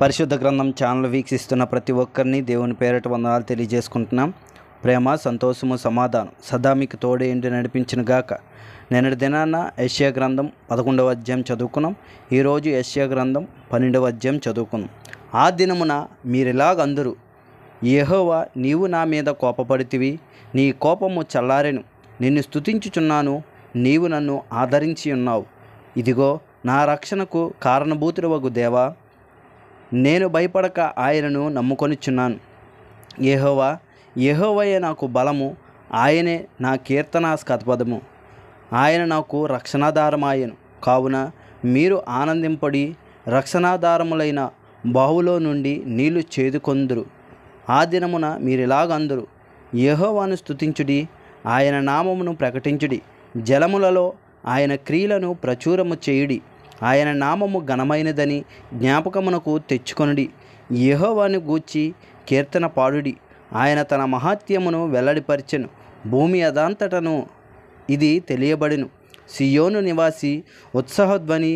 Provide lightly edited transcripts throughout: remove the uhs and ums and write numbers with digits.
పరిశుద్ధ గ్రంథం ఛానల్ వీక్షిస్తున్న ప్రతి ఒక్కరిని దేవుని పేరిట వందనాలు తెలియజేసుకుంటున్నాం. ప్రేమ, సంతోషము, సమాధానం సదా మీకు తోడే ఇంటి నడిపించిన గాక. నిన్నటి దినాన యెషయా గ్రంథం 11వ అధ్యాయం చదువుకున్నాం. ఈరోజు యెషయా గ్రంథం 12వ అధ్యాయం చదువుకున్నాం. ఆ దినమున మీరిలాగందరూ, యెహోవా నీవు నా మీద కోపపడితివి, నీ కోపము చల్లారెను, నిన్ను స్తుతించుచున్నాను, నీవు నన్ను ఆదరించి ఉన్నావు. ఇదిగో నా రక్షణకు కారణభూతుడవగు దేవా, నేను భయపడక ఆయనను నమ్ముకొనిచున్నాను. యెహోవాయే నాకు బలము, ఆయనే నా కీర్తనాస్పదము, ఆయన నాకు రక్షణాధారమాయను. కావున మీరు ఆనందింపడి రక్షణాధారములైన బావులో నుండి నీళ్లు చేదుకొందురు. ఆ దినమున మీరిలాగందురు, యెహోవాను స్తుతించుడి, ఆయన నామమును ప్రకటించుడి, జలములలో ఆయన క్రియలను ప్రచురము చేయుడి, ఆయన నామము ఘనమైనదని జ్ఞాపకమునకు తెచ్చుకొనుడి. యెహోవాను గూర్చి కీర్తన పాడుడి, ఆయన తన మహాత్యమును వెల్లడిపరిచెను, భూమి అదంతటను ఇది తెలియబడెను. సియోను నివాసి ఉత్సాహధ్వని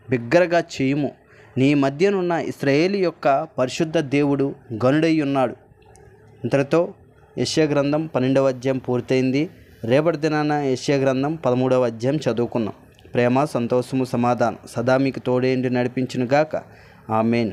బిగ్గరగా చేయుము, నీ మధ్యనున్న ఇశ్రాయేలు యొక్క పరిశుద్ధ దేవుడు గనుడై ఉన్నాడు. ఇంతటితో యెషయా గ్రంథం 12వ అధ్యాయం పూర్తయింది. రేపటి దినాన యెషయా గ్రంథం 13వ అధ్యాయం చదువుకున్నాం. ప్రేమ, సంతోషము, సమాధానం సదా మీకు తోడేండి నడిపించును గాక. ఆమేన్.